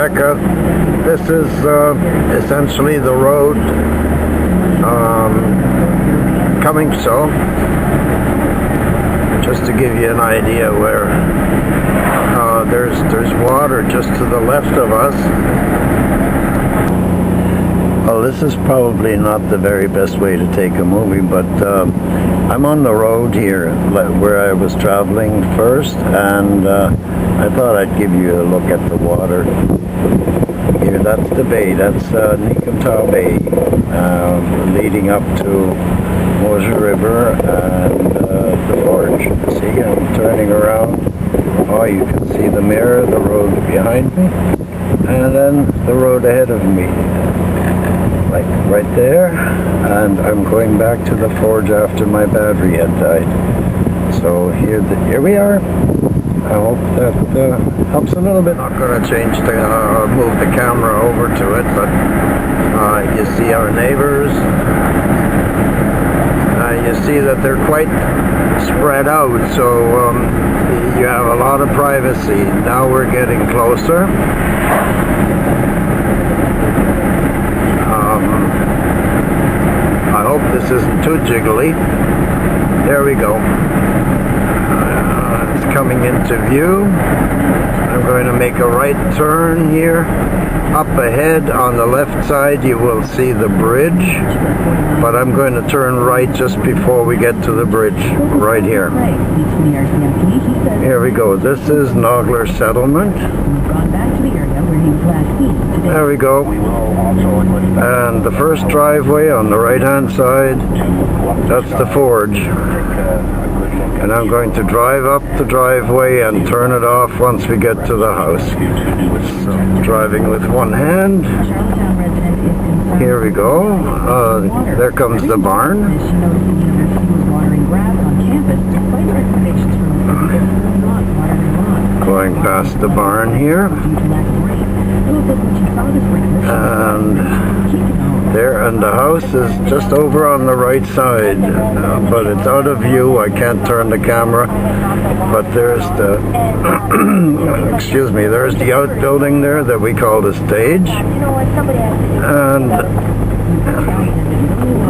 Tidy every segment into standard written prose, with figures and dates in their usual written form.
Rebecca. This is essentially the road coming so. Just to give you an idea where there's water just to the left of us. Well, this is probably not the very best way to take a movie, but I'm on the road here where I was traveling first, and I thought I'd give you a look at the water. Here, that's the bay, that's Nicontau Bay, leading up to Mosher River and the Forge. See, I'm turning around. Oh, you can see the mirror, the road behind me, and then the road ahead of me. Like right there, and I'm going back to the Forge after my battery had died. So here we are. I hope that helps a little bit. Not going to change move the camera over to it, but you see our neighbors. You see that they're quite spread out, so you have a lot of privacy. Now we're getting closer. I hope this isn't too jiggly. There we go. It's coming into view. I'm going to make a right turn here. Up ahead on the left side you will see the bridge, but I'm going to turn right just before we get to the bridge, right here. Here we go. This is Nogler Settlement. There we go. And the first driveway on the right hand side, that's the Forge. And I'm going to drive up the driveway and turn it off once we get to the house. So, driving with one hand. Here we go. There comes the barn. Going past the barn here. And there, and the house is just over on the right side, but it's out of view. I can't turn the camera, but there's the excuse me, there's the outbuilding there that we call the stage, and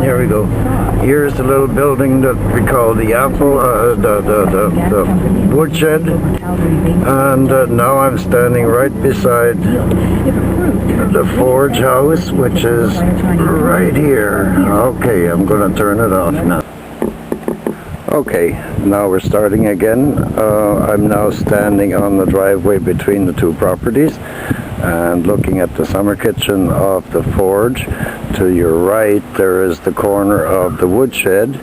here we go. Here's the little building that we call the apple, the woodshed, and now I'm standing right beside the Forge house, which is right here. Okay, I'm going to turn it off now. Okay, now we're starting again. I'm now standing on the driveway between the two properties and looking at the summer kitchen of the Forge. To your right there is the corner of the woodshed,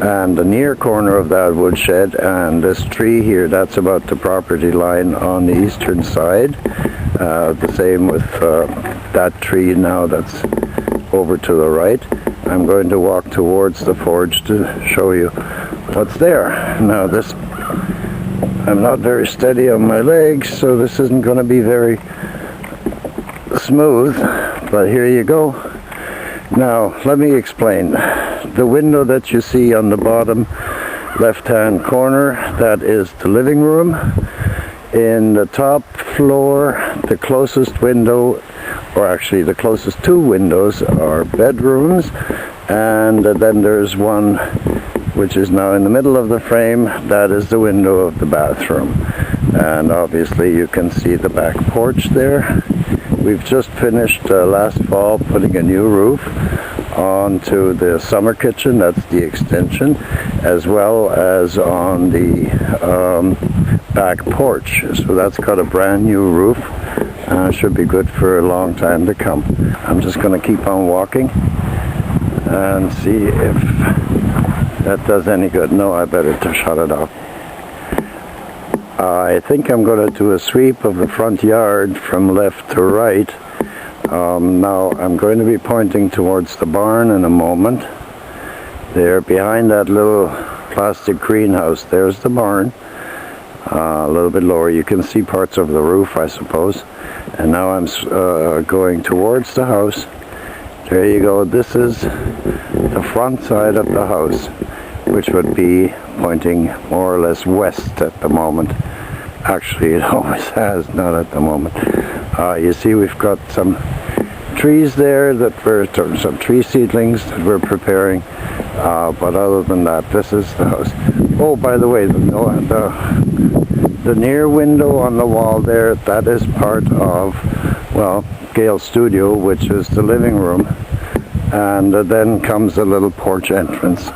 and the near corner of that woodshed and this tree here, that's about the property line on the eastern side. The same with that tree now that's over to the right. I'm going to walk towards the Forge to show you what's there. Now this, I'm not very steady on my legs, so this isn't going to be very smooth, but here you go. Now let me explain. The window that you see on the bottom left hand corner, that is the living room. In the top floor, the closest window, or actually the closest two windows, are bedrooms, and then there's one which is now in the middle of the frame. That is the window of the bathroom, and obviously you can see the back porch there. We've just finished last fall putting a new roof onto the summer kitchen, that's the extension, as well as on the back porch. So that's got a brand new roof. Should be good for a long time to come. I'm just going to keep on walking and see if that does any good. No, I better shut it off. I think I'm going to do a sweep of the front yard from left to right. Now I'm going to be pointing towards the barn in a moment. There, behind that little plastic greenhouse, there's the barn. A little bit lower, you can see parts of the roof, I suppose. And now I'm going towards the house. There you go. This is the front side of the house, which would be pointing more or less west at the moment. Actually, it always has, not at the moment. You see we've got some trees there some tree seedlings that we're preparing, but other than that, this is the house. Oh, by the way, the near window on the wall there, that is part of, well, Gail's studio, which is the living room, and then comes a little porch entrance.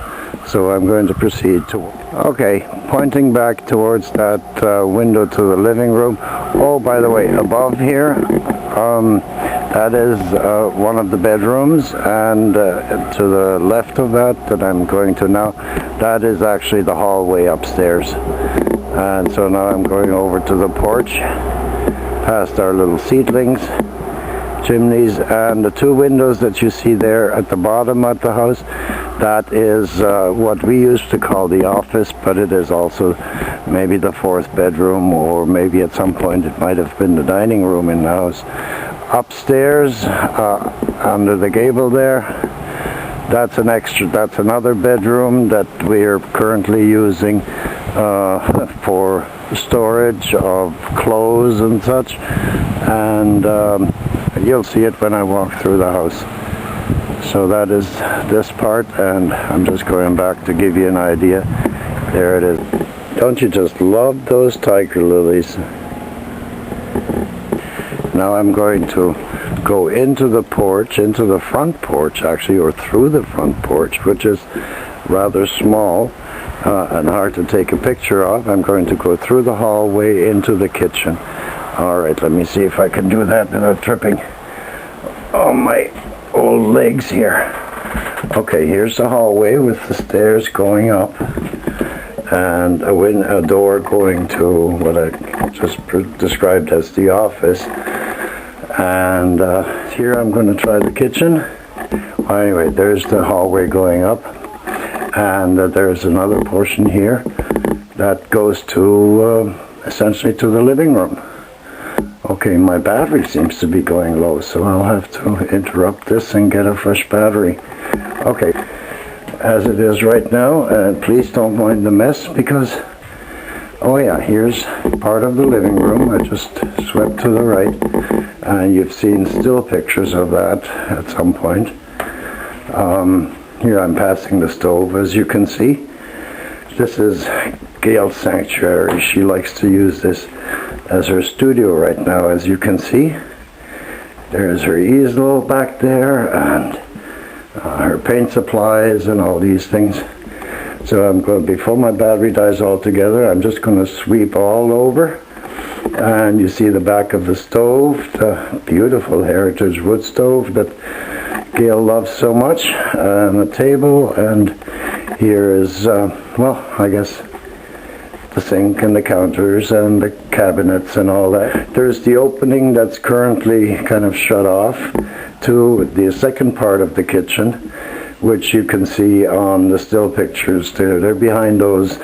So I'm going to proceed to, okay, pointing back towards that window to the living room. Oh, by the way, above here, that is one of the bedrooms, and to the left of that I'm going to now, that is actually the hallway upstairs. And so now I'm going over to the porch, past our little seedlings, chimneys, and the two windows that you see there at the bottom of the house, that is what we used to call the office, but it is also maybe the fourth bedroom, or maybe at some point it might have been the dining room in the house. Upstairs, under the gable there, that's another bedroom that we are currently using for storage of clothes and such, and you'll see it when I walk through the house. So that is this part, and I'm just going back to give you an idea. There it is. Don't you just love those tiger lilies? Now I'm going to go into the porch, into the front porch actually, or through the front porch, which is rather small and hard to take a picture of. I'm going to go through the hallway into the kitchen. Alright, let me see if I can do that without tripping on my old legs here. Okay, here's the hallway with the stairs going up, and a door going to what I just described as the office. And here I'm going to try the kitchen. Anyway, there's the hallway going up, and there's another portion here that goes to essentially to the living room. Okay, my battery seems to be going low, so I'll have to interrupt this and get a fresh battery. Okay, as it is right now, please don't mind the mess, because, oh yeah, here's part of the living room. I just swept to the right, and you've seen still pictures of that at some point. Here I'm passing the stove, as you can see. This is Gail's sanctuary. She likes to use this as her studio right now, as you can see. There's her easel back there, and her paint supplies and all these things. So I'm going, before my battery dies altogether, I'm just going to sweep all over. And you see the back of the stove, the beautiful heritage wood stove that Gail loves so much, and the table, and here is, well, I guess the sink and the counters and the cabinets and all that. There's the opening that's currently kind of shut off to the second part of the kitchen, which you can see on the still pictures there. They're behind those